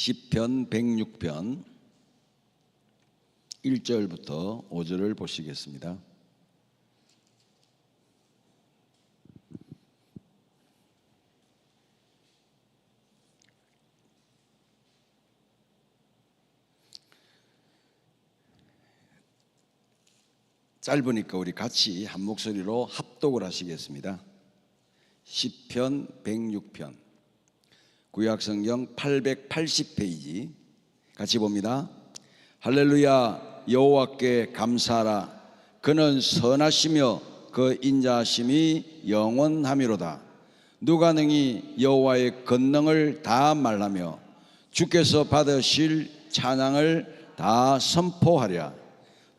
시편 106편 1절부터 5절을 보시겠습니다. 짧으니까 우리 같이 한 목소리로 합독을 하시겠습니다. 시편 106편 구약성경 880페이지 같이 봅니다. 할렐루야. 여호와께 감사하라. 그는 선하시며 그 인자하심이 영원하미로다. 누가 능히 여호와의 권능을 다 말하며 주께서 받으실 찬양을 다 선포하랴.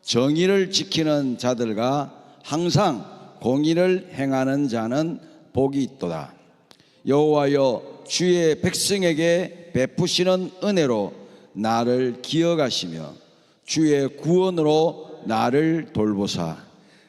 정의를 지키는 자들과 항상 공의를 행하는 자는 복이 있도다. 여호와여, 주의 백성에게 베푸시는 은혜로 나를 기억하시며 주의 구원으로 나를 돌보사.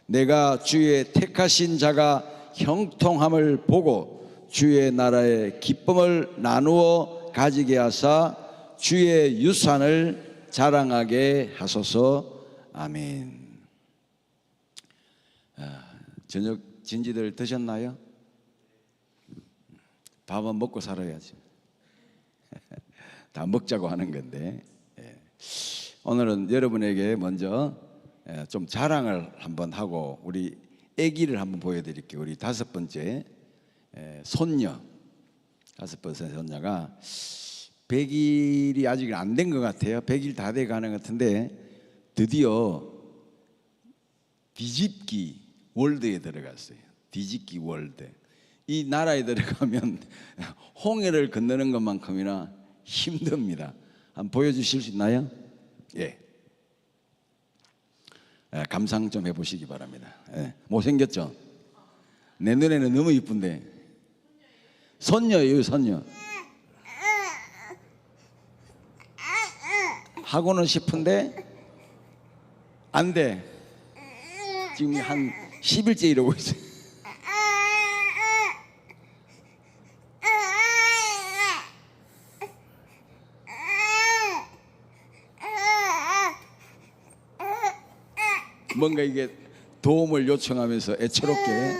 내가 주의 택하신 자가 형통함을 보고 주의 나라의 기쁨을 나누어 가지게 하사 주의 유산을 자랑하게 하소서. 아멘. 저녁 진지들 드셨나요? 밥은 먹고 살아야지. 다 먹자고 하는 건데, 오늘은 여러분에게 먼저 좀 자랑을 한번 하고 우리 아기를 한번 보여드릴게요. 우리 다섯 번째 손녀가 100일이 아직 안 된 것 같아요. 100일 다 돼 가는 것 같은데 드디어 뒤집기 월드에 들어갔어요. 뒤집기 월드. 이 나라에 들어가면 홍해를 건너는 것만큼이나 힘듭니다. 한번 보여주실 수 있나요? 예. 감상 좀 해보시기 바랍니다. 못생겼죠? 내 눈에는 너무 이쁜데. 손녀예요, 손녀. 하고는 싶은데 안 돼. 지금 한 10일째 이러고 있어요. 뭔가 이게 도움을 요청하면서 애처롭게.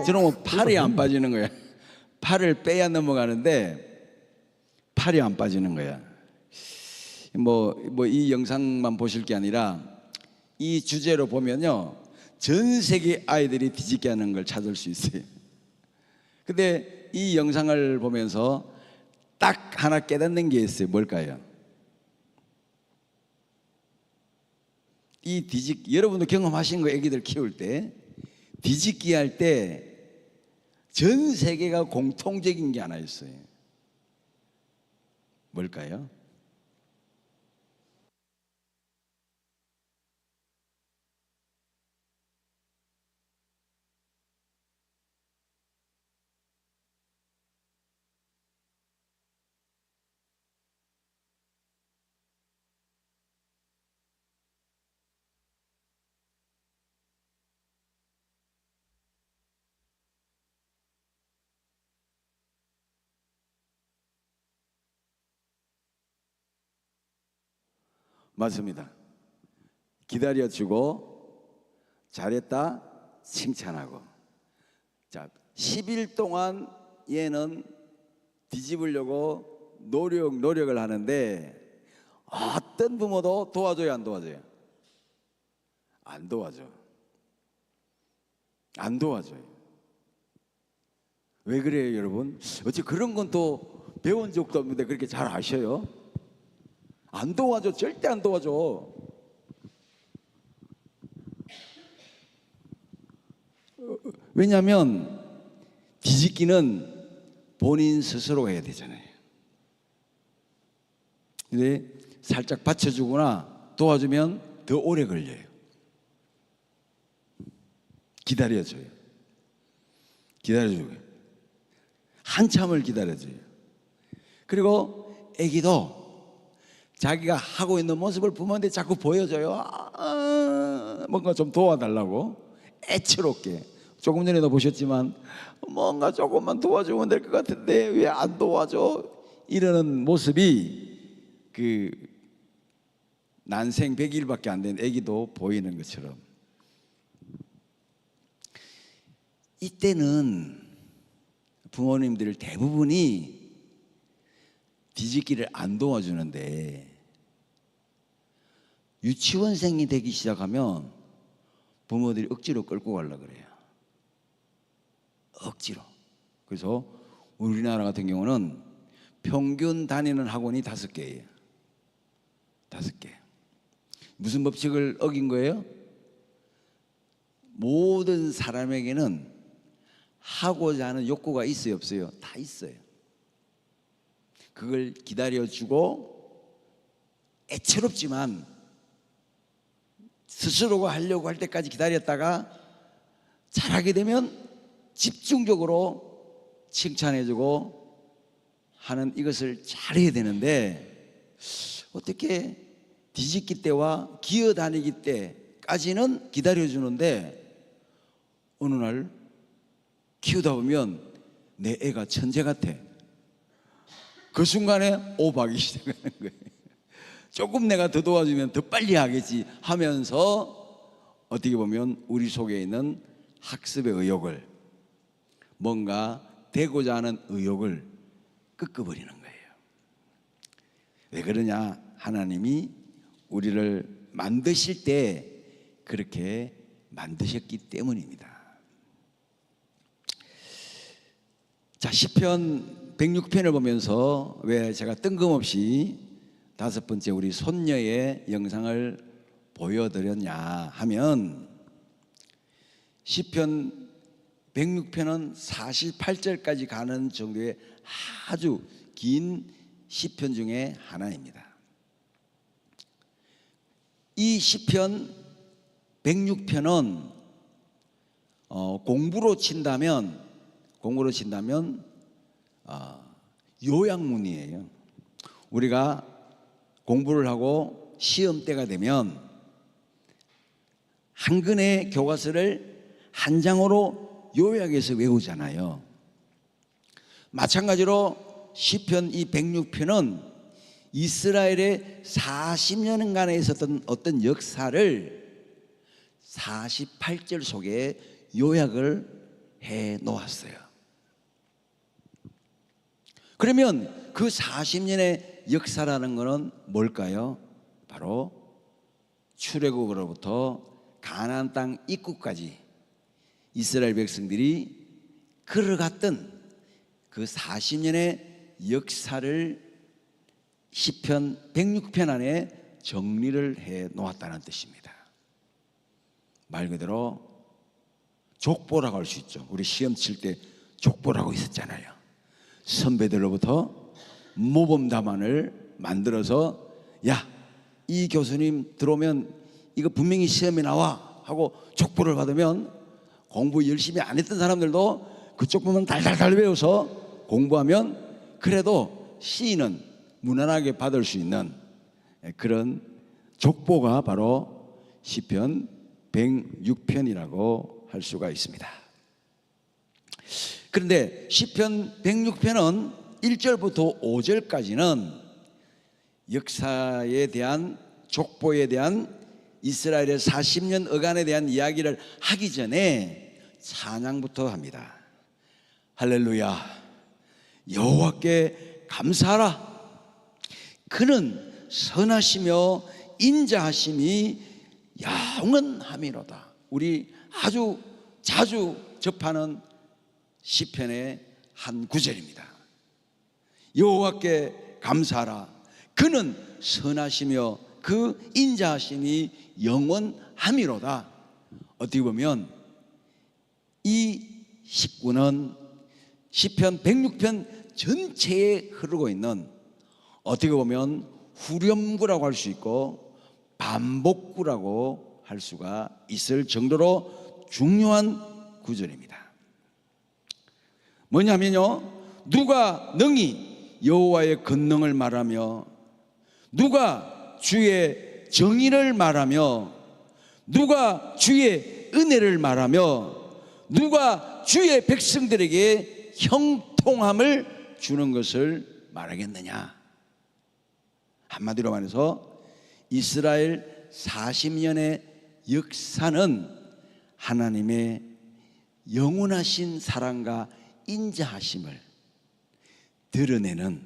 저놈은 팔이 안 빠지는 거야. 팔을 빼야 넘어가는데 팔이 안 빠지는 거야. 이 영상만 보실 게 아니라 이 주제로 보면요, 전 세계 아이들이 뒤집게 하는 걸 찾을 수 있어요. 근데 이 영상을 보면서 딱 하나 깨닫는 게 있어요. 뭘까요? 이 뒤집기, 여러분도 경험하신 거, 애기들 키울 때 뒤집기 할 때 전 세계가 공통적인 게 하나 있어요. 뭘까요? 맞습니다. 기다려주고 잘했다 칭찬하고. 자, 10일 동안 얘는 뒤집으려고 노력을 하는데 어떤 부모도 도와줘요, 안 도와줘요? 안 도와줘. 안 도와줘요. 왜 그래요, 여러분? 어째 그런 건 또 배운 적도 없는데 그렇게 잘 아셔요? 안 도와줘. 절대 안 도와줘. 왜냐하면 뒤집기는 본인 스스로 해야 되잖아요. 근데 살짝 받쳐주거나 도와주면 더 오래 걸려요. 기다려줘요. 기다려줘요. 한참을 기다려줘요. 그리고 애기도 자기가 하고 있는 모습을 부모한테 자꾸 보여줘요. 뭔가 좀 도와달라고 애처롭게. 조금 전에도 보셨지만 뭔가 조금만 도와주면 될 것 같은데 왜 안 도와줘? 이러는 모습이 그 난생 100일밖에 안 된 아기도 보이는 것처럼, 이때는 부모님들 대부분이 뒤집기를 안 도와주는데 유치원생이 되기 시작하면 부모들이 억지로 끌고 가려고 그래요. 억지로. 그래서 우리나라 같은 경우는 평균 다니는 학원이 5개예요. 5개. 무슨 법칙을 어긴 거예요? 모든 사람에게는 하고자 하는 욕구가 있어요, 없어요? 다 있어요. 그걸 기다려주고 애처롭지만 스스로가 하려고 할 때까지 기다렸다가 잘하게 되면 집중적으로 칭찬해주고 하는 이것을 잘해야 되는데, 어떻게 뒤집기 때와 기어다니기 때까지는 기다려주는데 어느 날 키우다 보면 내 애가 천재 같아. 그 순간에 오박이 시작하는 거예요. 조금 내가 더 도와주면 더 빨리 하겠지 하면서 어떻게 보면 우리 속에 있는 학습의 의욕을, 뭔가 되고자 하는 의욕을 꺾어버리는 거예요. 왜 그러냐? 하나님이 우리를 만드실 때 그렇게 만드셨기 때문입니다. 자, 시편 106편을 보면서 왜 제가 뜬금없이 5번째 우리 손녀의 영상을 보여드렸냐 하면, 시편 106편은 48절까지 가는 정도의 아주 긴 시편 중에 하나입니다. 이 시편 106편은 공부로 친다면 요약문이에요. 우리가 공부를 하고 시험 때가 되면 한 권의 교과서를 한 장으로 요약해서 외우잖아요. 마찬가지로 시편 이 106편은 이스라엘의 40년간에 있었던 어떤 역사를 48절 속에 요약을 해 놓았어요. 그러면 그 40년의 역사라는 것은 뭘까요? 바로 출애굽으로부터 가나안 땅 입구까지 이스라엘 백성들이 걸어갔던 그 40년의 역사를 시편 106편 안에 정리를 해 놓았다는 뜻입니다. 말 그대로 족보라고 할 수 있죠. 우리 시험 칠 때 족보라고 있었잖아요. 선배들로부터 모범 답안을 만들어서, 야, 이 교수님 들어오면 이거 분명히 시험에 나와 하고 족보를 받으면 공부 열심히 안 했던 사람들도 그 족보만 달달달 외워서 공부하면 그래도 시인은 무난하게 받을 수 있는 그런 족보가 바로 시편 106편이라고 할 수가 있습니다. 그런데 시편 106편은 1절부터 5절까지는 역사에 대한, 족보에 대한, 이스라엘의 40년 어간에 대한 이야기를 하기 전에 찬양부터 합니다. 할렐루야, 여호와께 감사하라. 그는 선하시며 인자하심이 영원함이로다. 우리 아주 자주 접하는 시편의 한 구절입니다. 여호와께 감사하라. 그는 선하시며 그 인자하심이 영원함이로다. 어떻게 보면 이 식구는 시편 106편 전체에 흐르고 있는, 어떻게 보면 후렴구라고 할 수 있고 반복구라고 할 수가 있을 정도로 중요한 구절입니다. 뭐냐면요, 누가 능히 여호와의 권능을 말하며, 누가 주의 정의를 말하며, 누가 주의 은혜를 말하며, 누가 주의 백성들에게 형통함을 주는 것을 말하겠느냐? 한마디로 말해서 이스라엘 40년의 역사는 하나님의 영원하신 사랑과 인자하심을 드러내는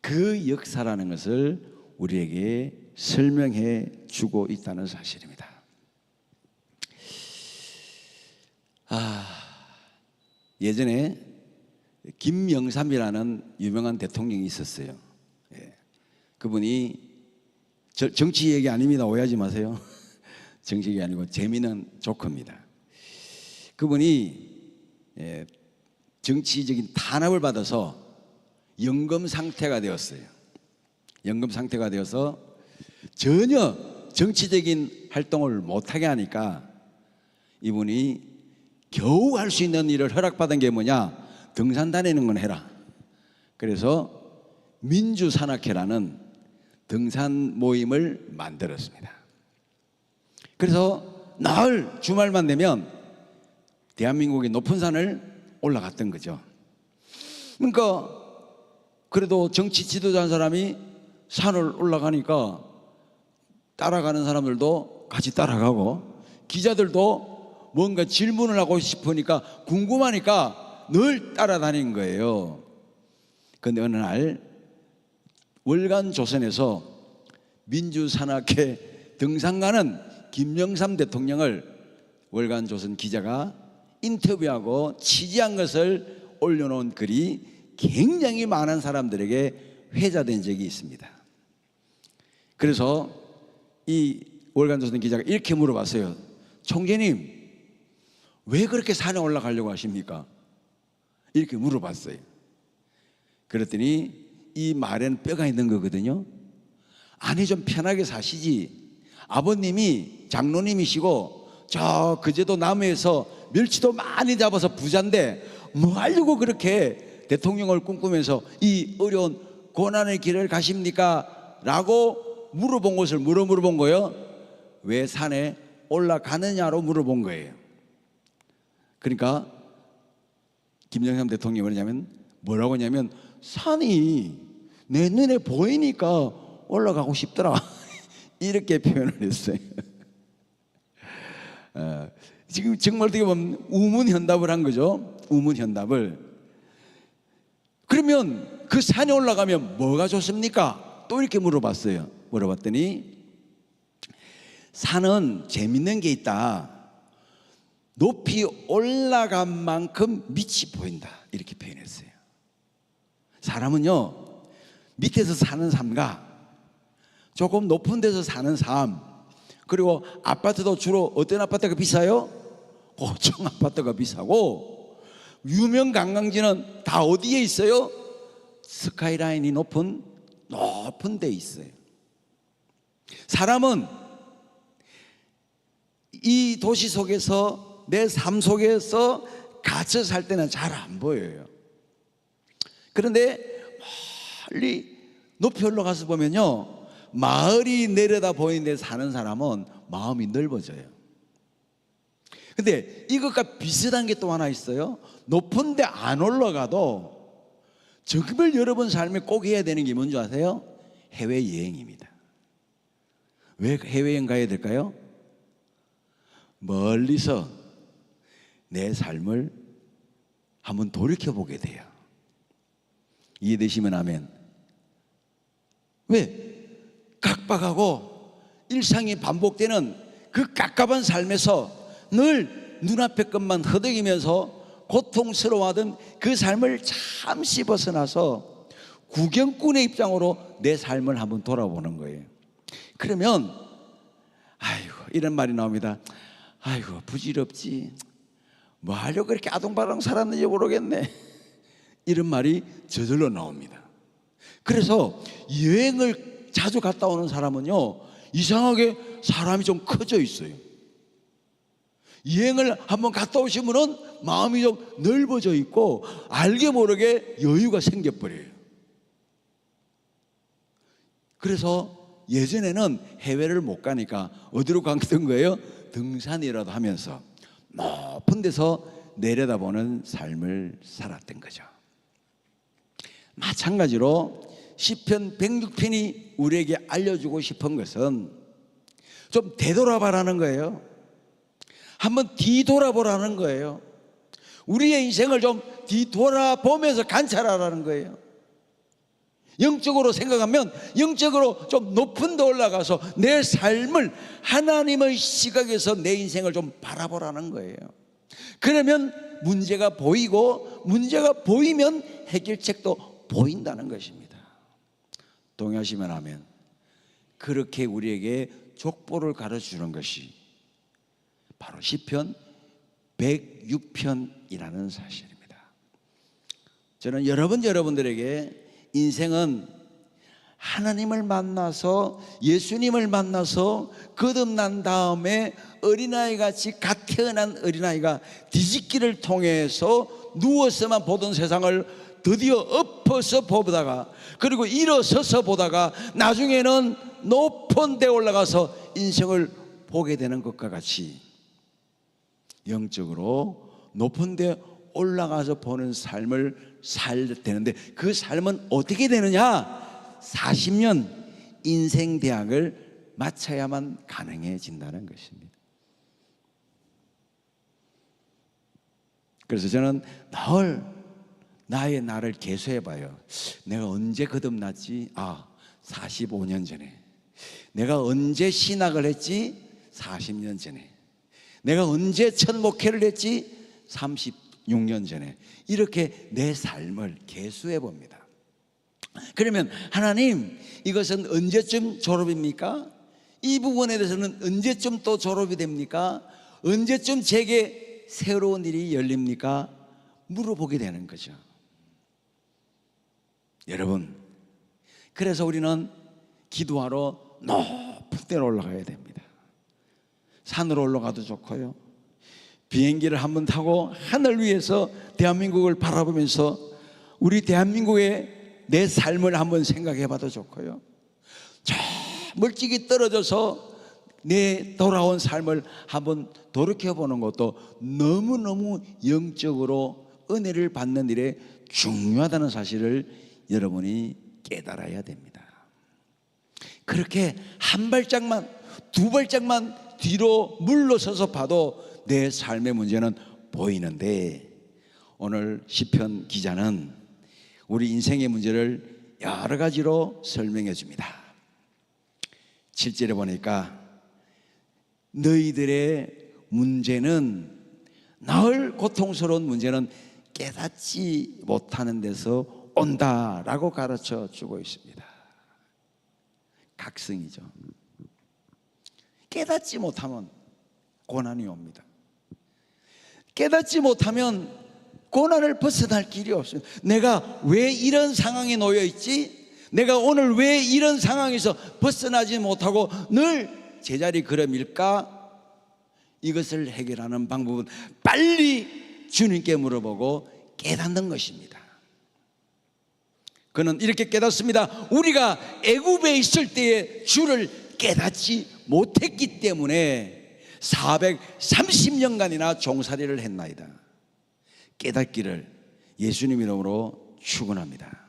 그 역사라는 것을 우리에게 설명해 주고 있다는 사실입니다. 예전에 김영삼이라는 유명한 대통령이 있었어요. 그분이 정치 얘기 아닙니다. 오해하지 마세요. 정치 얘기 아니고 재미있는 조커입니다. 그분이 정치적인 탄압을 받아서 연금 상태가 되었어요. 연금 상태가 되어서 전혀 정치적인 활동을 못하게 하니까 이분이 겨우 할 수 있는 일을 허락받은 게 뭐냐? 등산 다니는 건 해라. 그래서 민주산악회라는 등산 모임을 만들었습니다. 그래서 늘 주말만 되면 대한민국의 높은 산을 올라갔던 거죠. 그러니까 그래도 정치 지도자 한 사람이 산을 올라가니까 따라가는 사람들도 같이 따라가고 기자들도 뭔가 질문을 하고 싶으니까 궁금하니까 늘 따라다닌 거예요. 그런데 어느 날 월간조선에서 민주산악회 등산 가는 김영삼 대통령을 월간조선 기자가 인터뷰하고 취재한 것을 올려놓은 글이 굉장히 많은 사람들에게 회자된 적이 있습니다. 그래서 이 월간조선 기자가 이렇게 물어봤어요. 총재님, 왜 그렇게 산에 올라가려고 하십니까? 이렇게 물어봤어요. 그랬더니 이 말에는 뼈가 있는 거거든요. 아니, 좀 편하게 사시지. 아버님이 장로님이시고 저 그제도 남해에서 멸치도 많이 잡아서 부자인데 뭐 하려고 그렇게 대통령을 꿈꾸면서 이 어려운 고난의 길을 가십니까? 라고 물어본 것을 물어본 거예요. 왜 산에 올라가느냐로 물어본 거예요. 그러니까 김영삼 대통령이 뭐라고 하냐면 산이 내 눈에 보이니까 올라가고 싶더라. 이렇게 표현을 했어요. 지금 정말 어떻게 보면 우문현답을 한 거죠. 우문현답을. 그러면 그 산에 올라가면 뭐가 좋습니까? 또 이렇게 물어봤어요. 물어봤더니 산은 재밌는 게 있다. 높이 올라간 만큼 밑이 보인다. 이렇게 표현했어요. 사람은요, 밑에서 사는 삶과 조금 높은 데서 사는 삶, 그리고 아파트도 주로 어떤 아파트가 비싸요? 고층 아파트가 비싸고, 유명 관광지는 다 어디에 있어요? 스카이라인이 높은 데 있어요. 사람은 이 도시 속에서, 내 삶 속에서 갇혀 살 때는 잘 안 보여요. 그런데 멀리 높이 올라가서 보면요, 마을이 내려다 보이는 데 사는 사람은 마음이 넓어져요. 근데 이것과 비슷한 게 또 하나 있어요. 높은 데 안 올라가도 정말 여러분 삶에 꼭 해야 되는 게 뭔지 아세요? 해외여행입니다. 왜 해외여행 가야 될까요? 멀리서 내 삶을 한번 돌이켜보게 돼요. 이해되시면 아멘. 왜? 각박하고 일상이 반복되는 그 깝깝한 삶에서 늘 눈앞의 것만 허덕이면서 고통스러워하던 그 삶을 잠시 벗어나서 구경꾼의 입장으로 내 삶을 한번 돌아보는 거예요. 그러면 아이고, 이런 말이 나옵니다. 아이고, 부질없지. 뭐 하려고 그렇게 아동바동 살았는지 모르겠네. 이런 말이 저절로 나옵니다. 그래서 여행을 자주 갔다 오는 사람은요, 이상하게 사람이 좀 커져 있어요. 여행을 한번 갔다 오시면은 마음이 좀 넓어져 있고 알게 모르게 여유가 생겨버려요. 그래서 예전에는 해외를 못 가니까 어디로 갔던 거예요? 등산이라도 하면서 높은 데서 내려다보는 삶을 살았던 거죠. 마찬가지로 시편 106편이 우리에게 알려주고 싶은 것은 좀 되돌아봐라는 거예요. 한번 뒤돌아보라는 거예요. 우리의 인생을 좀 뒤돌아보면서 관찰하라는 거예요. 영적으로 생각하면 영적으로 좀 높은 데 올라가서 내 삶을 하나님의 시각에서 내 인생을 좀 바라보라는 거예요. 그러면 문제가 보이고, 문제가 보이면 해결책도 보인다는 것입니다. 동의하시면 하면, 그렇게 우리에게 족보를 가르쳐주는 것이 바로 시편 106편이라는 사실입니다. 저는 여러분들에게 인생은 하나님을 만나서, 예수님을 만나서 거듭난 다음에 어린아이 같이 갓 태어난 어린아이가 뒤집기를 통해서 누워서만 보던 세상을 드디어 엎어서 보다가, 그리고 일어서서 보다가 나중에는 높은 데 올라가서 인생을 보게 되는 것과 같이 영적으로 높은 데 올라가서 보는 삶을 살야 되는데, 그 삶은 어떻게 되느냐? 40년 인생 대학을 마쳐야만 가능해진다는 것입니다. 그래서 저는 늘 나의 나를 계수해봐요. 내가 언제 거듭났지? 45년 전에. 내가 언제 신학을 했지? 40년 전에. 내가 언제 첫 목회를 했지? 36년 전에. 이렇게 내 삶을 계수해 봅니다. 그러면 하나님, 이것은 언제쯤 졸업입니까? 이 부분에 대해서는 언제쯤 또 졸업이 됩니까? 언제쯤 제게 새로운 일이 열립니까? 물어보게 되는 거죠. 여러분, 그래서 우리는 기도하러 높은 데로 올라가야 됩니다. 산으로 올라가도 좋고요, 비행기를 한번 타고 하늘 위에서 대한민국을 바라보면서 우리 대한민국의 내 삶을 한번 생각해 봐도 좋고요, 저 멀찍이 떨어져서 내 돌아온 삶을 한번 돌이켜 보는 것도 너무너무 영적으로 은혜를 받는 일에 중요하다는 사실을 여러분이 깨달아야 됩니다. 그렇게 한 발짝만, 두 발짝만 뒤로 물러서서 봐도 내 삶의 문제는 보이는데, 오늘 시편 기자는 우리 인생의 문제를 여러 가지로 설명해 줍니다. 7절에 보니까 너희들의 문제는, 늘 고통스러운 문제는 깨닫지 못하는 데서 온다라고 가르쳐 주고 있습니다. 각성이죠. 깨닫지 못하면 고난이 옵니다. 깨닫지 못하면 고난을 벗어날 길이 없어요. 내가 왜 이런 상황에 놓여 있지? 내가 오늘 왜 이런 상황에서 벗어나지 못하고 늘 제자리 걸음일까? 이것을 해결하는 방법은 빨리 주님께 물어보고 깨닫는 것입니다. 그는 이렇게 깨닫습니다. 우리가 애굽에 있을 때에 주를 깨닫지 못했기 때문에 430년간이나 종살이를 했나이다. 깨닫기를 예수님 이름으로 축원합니다.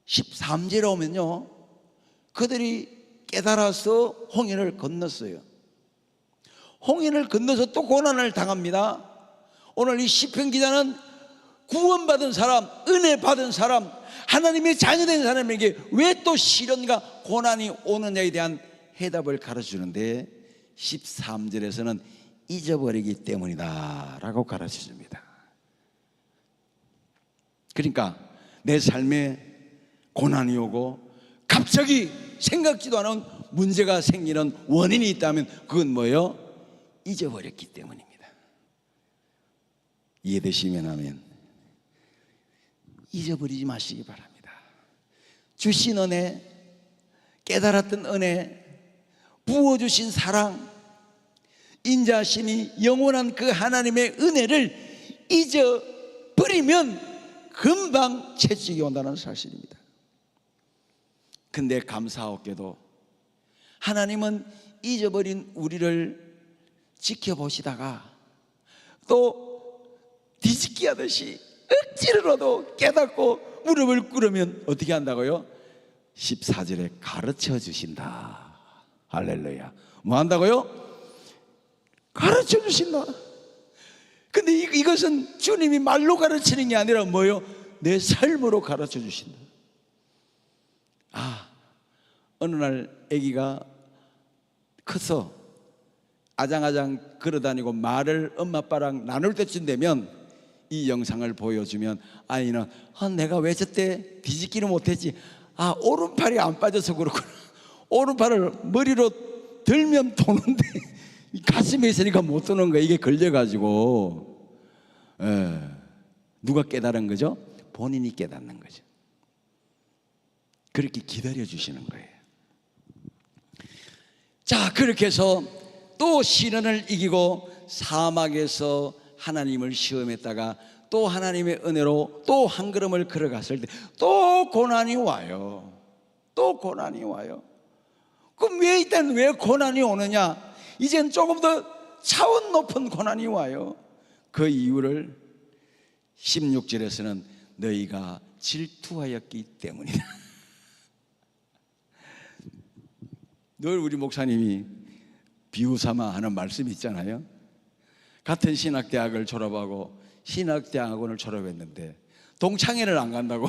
13절에 오면요, 그들이 깨달아서 홍해를 건넜어요. 홍해를 건너서 또 고난을 당합니다. 오늘 이 시편 기자는 구원받은 사람, 은혜 받은 사람, 하나님의 자녀된 사람에게 왜 또 시련과 고난이 오느냐에 대한 해답을 가르쳐주는데, 13절에서는 잊어버리기 때문이다 라고 가르쳐줍니다. 그러니까 내 삶에 고난이 오고 갑자기 생각지도 않은 문제가 생기는 원인이 있다면 그건 뭐예요? 잊어버렸기 때문입니다. 이해되시면 하면 잊어버리지 마시기 바랍니다. 주신 은혜, 깨달았던 은혜, 부어주신 사랑, 인자심이 영원한 그 하나님의 은혜를 잊어버리면 금방 채찍이 온다는 사실입니다. 근데 감사하게도 하나님은 잊어버린 우리를 지켜보시다가 또 뒤집기 하듯이 찌르러도 깨닫고 무릎을 꿇으면 어떻게 한다고요? 14절에 가르쳐 주신다. 할렐루야. 뭐 한다고요? 가르쳐 주신다. 근데 이것은 주님이 말로 가르치는 게 아니라 뭐요? 내 삶으로 가르쳐 주신다. 어느 날 아기가 커서 아장아장 걸어다니고 말을 엄마 아빠랑 나눌 때쯤 되면 이 영상을 보여주면 아이는 내가 왜 저때 뒤집기를 못했지? 오른팔이 안 빠져서 그렇구나. 오른팔을 머리로 들면 도는데 가슴에 있으니까 못 도는 거야. 이게 걸려가지고. 누가 깨달은 거죠? 본인이 깨닫는 거죠. 그렇게 기다려주시는 거예요. 자, 그렇게 해서 또 시련을 이기고 사막에서 하나님을 시험했다가 또 하나님의 은혜로 또 한 걸음을 걸어갔을 때 또 고난이 와요. 또 고난이 와요. 그럼 왜 고난이 오느냐? 이젠 조금 더 차원 높은 고난이 와요. 그 이유를 16절에서는 너희가 질투하였기 때문이다. 늘 우리 목사님이 비유삼아 하는 말씀이 있잖아요. 같은 신학대학을 졸업하고 신학대학원을 졸업했는데 동창회를 안 간다고.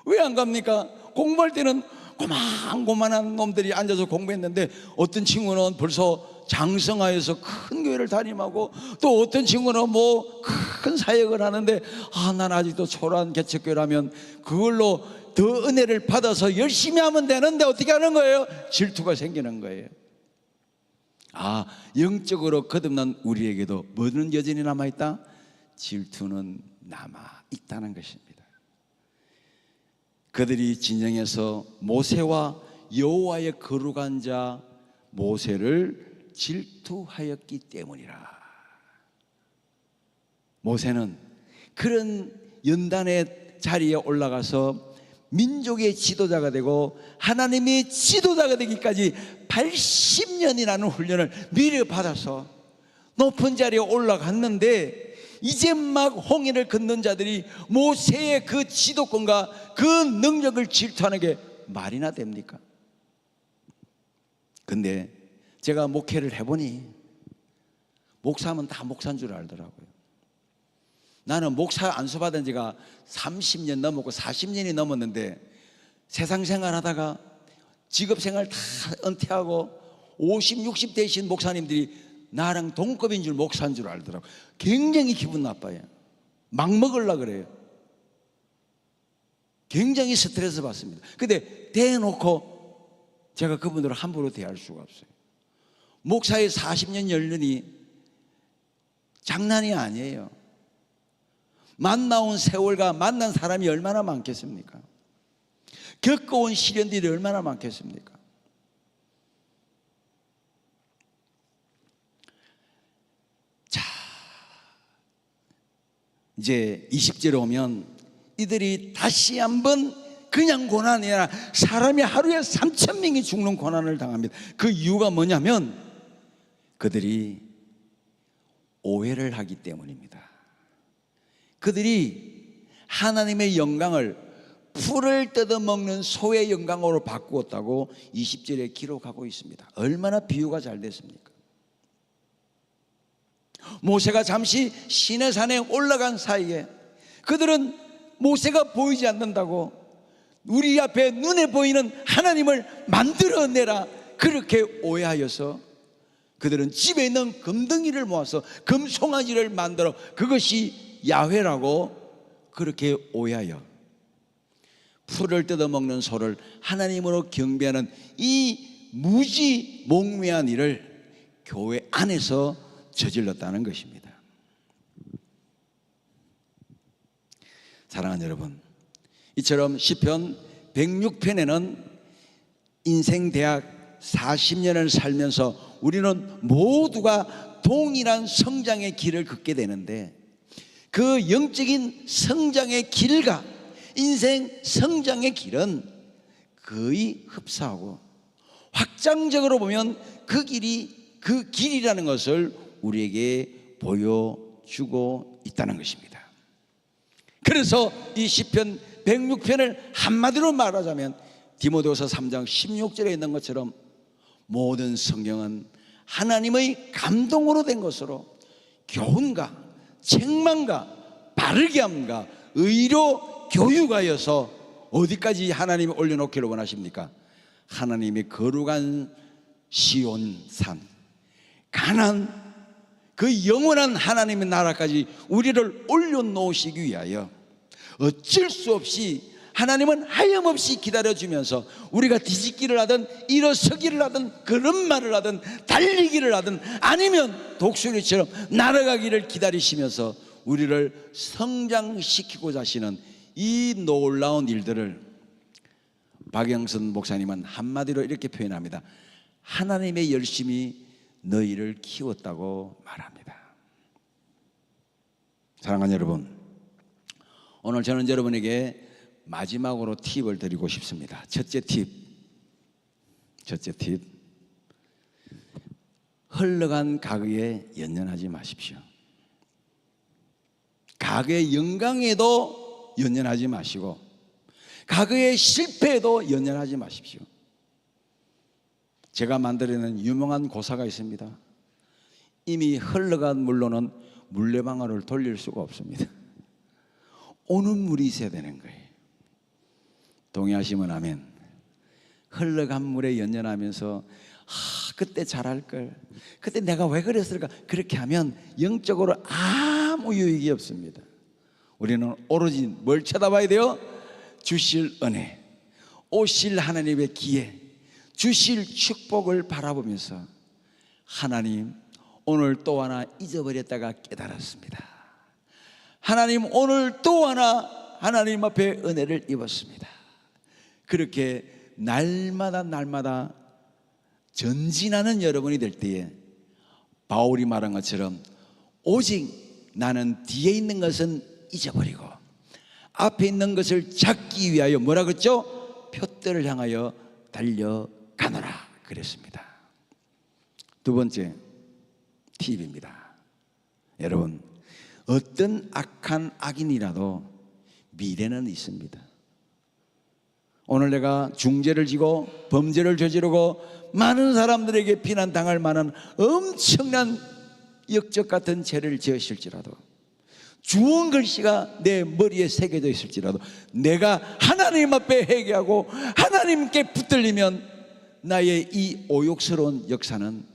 왜 안 갑니까? 공부할 때는 고만고만한 놈들이 앉아서 공부했는데 어떤 친구는 벌써 장성하여서 큰 교회를 담임하고 또 어떤 친구는 뭐 큰 사역을 하는데 난 아직도 초라한 개척교회라면 그걸로 더 은혜를 받아서 열심히 하면 되는데 어떻게 하는 거예요? 질투가 생기는 거예요. 영적으로 거듭난 우리에게도 뭐는 여전히 남아있다? 질투는 남아있다는 것입니다. 그들이 진영에서 모세와 여호와의 거룩한 자 모세를 질투하였기 때문이라. 모세는 그런 연단의 자리에 올라가서 민족의 지도자가 되고 하나님의 지도자가 되기까지 80년이라는 훈련을 미리 받아서 높은 자리에 올라갔는데 이제 막 홍해를 걷는 자들이 모세의 그 지도권과 그 능력을 질투하는 게 말이나 됩니까? 근데 제가 목회를 해보니 목사하면 다 목사인 줄 알더라고요. 나는 목사 안수받은 지가 30년 넘었고 40년이 넘었는데 세상 생활하다가 직업생활 다 은퇴하고 50, 60 되신 목사님들이 나랑 동급인 줄 목사인 줄 알더라고요. 굉장히 기분 나빠요. 막 먹으려고 그래요. 굉장히 스트레스 받습니다. 근데 대놓고 제가 그분들을 함부로 대할 수가 없어요. 목사의 40년 연륜이 장난이 아니에요. 만나온 세월과 만난 사람이 얼마나 많겠습니까? 겪어온 시련들이 얼마나 많겠습니까? 자, 이제 20절에 오면 이들이 다시 한번 그냥 고난이 아니라 사람이 하루에 3,000명이 죽는 고난을 당합니다. 그 이유가 뭐냐면 그들이 오해를 하기 때문입니다. 그들이 하나님의 영광을 풀을 뜯어먹는 소의 영광으로 바꾸었다고 20절에 기록하고 있습니다. 얼마나 비유가 잘 됐습니까? 모세가 잠시 시내산에 올라간 사이에 그들은 모세가 보이지 않는다고 우리 앞에 눈에 보이는 하나님을 만들어내라 그렇게 오해하여서 그들은 집에 있는 금덩이를 모아서 금송아지를 만들어 그것이 야훼라고 그렇게 오해하여 풀을 뜯어먹는 소를 하나님으로 경배하는 이 무지몽매한 일을 교회 안에서 저질렀다는 것입니다. 사랑하는 여러분, 이처럼 시편 106편에는 인생 대학 40년을 살면서 우리는 모두가 동일한 성장의 길을 걷게 되는데 그 영적인 성장의 길과 인생 성장의 길은 거의 흡사하고 확장적으로 보면 그 길이라는 것을 우리에게 보여주고 있다는 것입니다. 그래서 이 시편 106편을 한마디로 말하자면 디모데후서 3장 16절에 있는 것처럼 모든 성경은 하나님의 감동으로 된 것으로 교훈과 책망과 바르게 함과 의로 교육하여서 어디까지 하나님이 올려놓기를 원하십니까? 하나님의 거룩한 시온산 가나안, 그 영원한 하나님의 나라까지 우리를 올려놓으시기 위하여 어쩔 수 없이 하나님은 하염없이 기다려주면서 우리가 뒤집기를 하든 일어서기를 하든 걸음마를 하든 달리기를 하든 아니면 독수리처럼 날아가기를 기다리시면서 우리를 성장시키고자 하시는 이 놀라운 일들을 박영선 목사님은 한마디로 이렇게 표현합니다. 하나님의 열심이 너희를 키웠다고 말합니다. 사랑하는 여러분, 오늘 저는 여러분에게 마지막으로 팁을 드리고 싶습니다. 첫째 팁, 흘러간 과거에 연연하지 마십시오. 과거의 영광에도 연연하지 마시고 과거의 실패에도 연연하지 마십시오. 제가 만들어낸 유명한 고사가 있습니다. 이미 흘러간 물로는 물레방아를 돌릴 수가 없습니다. 오는 물이 있어야 되는 거예요. 동의하시면 아멘. 흘러간 물에 연연하면서 그때 잘할걸, 그때 내가 왜 그랬을까, 그렇게 하면 영적으로 아무 유익이 없습니다. 우리는 오로지 뭘 쳐다봐야 돼요? 주실 은혜, 오실 하나님의 기회, 주실 축복을 바라보면서 하나님 오늘 또 하나 잊어버렸다가 깨달았습니다. 하나님 오늘 또 하나 하나님 앞에 은혜를 입었습니다. 그렇게 날마다 전진하는 여러분이 될 때에 바울이 말한 것처럼 오직 나는 뒤에 있는 것은 잊어버리고 앞에 있는 것을 잡기 위하여 뭐라 그랬죠? 표대를 향하여 달려가노라 그랬습니다. 두 번째 팁입니다. 여러분, 어떤 악한 악인이라도 미래는 있습니다. 오늘 내가 중죄를 지고 범죄를 저지르고 많은 사람들에게 비난당할 만한 엄청난 역적 같은 죄를 지으실지라도, 주원 글씨가 내 머리에 새겨져 있을지라도 내가 하나님 앞에 회개하고 하나님께 붙들리면 나의 이 오욕스러운 역사는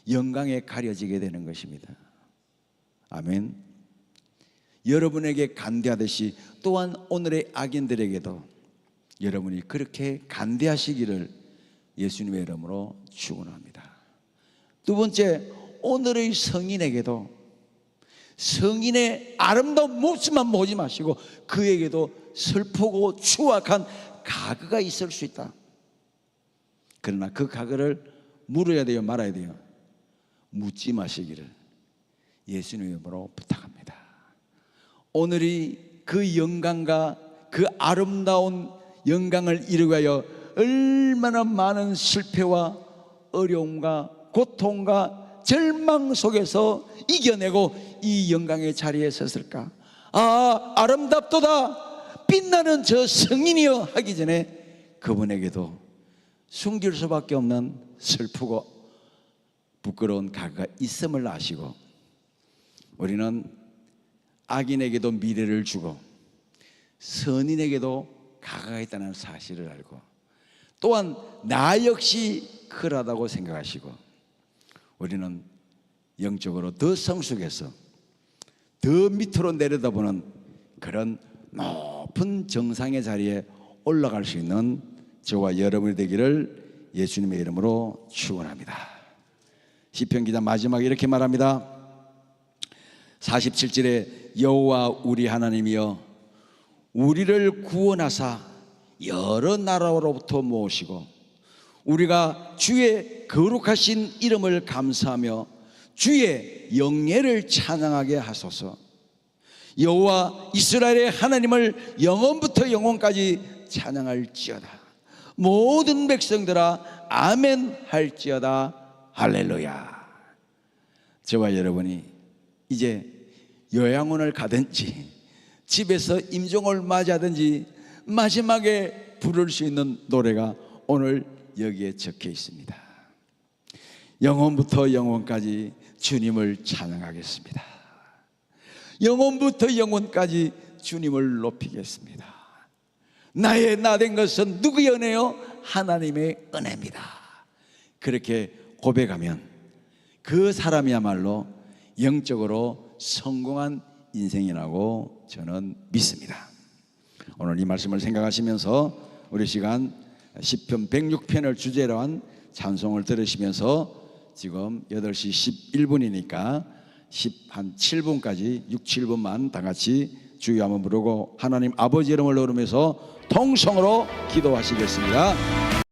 영광에 가려지게 되는 것입니다. 아멘. 여러분에게 간대하듯이 또한 오늘의 악인들에게도 여러분이 그렇게 간대하시기를 예수님의 이름으로 축원합니다. 두 번째, 오늘의 성인에게도 성인의 아름다운 모습만 보지 마시고 그에게도 슬프고 추악한 과거가 있을 수 있다. 그러나 그 과거를 물어야 돼요, 말아야 돼요? 묻지 마시기를 예수님의 이름으로 부탁합니다. 오늘이 그 영광과 그 아름다운 영광을 이루기 위하여 얼마나 많은 실패와 어려움과 고통과 절망 속에서 이겨내고 이 영광의 자리에 섰을까? 아름답도다 빛나는 저 성인이여 하기 전에 그분에게도 숨길 수밖에 없는 슬프고 부끄러운 과거가 있음을 아시고, 우리는 악인에게도 미래를 주고 선인에게도 과거가 있다는 사실을 알고 또한 나 역시 그러하다고 생각하시고 우리는 영적으로 더 성숙해서 더 밑으로 내려다보는 그런 높은 정상의 자리에 올라갈 수 있는 저와 여러분이 되기를 예수님의 이름으로 축원합니다. 시편 기자 마지막에 이렇게 말합니다. 47절에 여호와 우리 하나님이여 우리를 구원하사 여러 나라로부터 모으시고 우리가 주의 거룩하신 이름을 감사하며 주의 영예를 찬양하게 하소서. 여호와 이스라엘의 하나님을 영원부터 영원까지 찬양할지어다. 모든 백성들아 아멘 할지어다. 할렐루야. 저와 여러분이 이제 요양원을 가든지 집에서 임종을 맞이하든지 마지막에 부를 수 있는 노래가 오늘 여기에 적혀 있습니다. 영혼부터 영혼까지 주님을 찬양하겠습니다. 영혼부터 영혼까지 주님을 높이겠습니다. 나의 나 된 것은 누구의 은혜요? 하나님의 은혜입니다. 그렇게 고백하면 그 사람이야말로 영적으로 성공한 인생이라고 저는 믿습니다. 오늘 이 말씀을 생각하시면서 우리 시간 시편 106편을 주제로 한 찬송을 들으시면서 지금 8시 11분이니까 7분까지 6, 7분만 다 같이 주여 한번 부르고 하나님 아버지 이름을 부르면서 통성으로 기도하시겠습니다.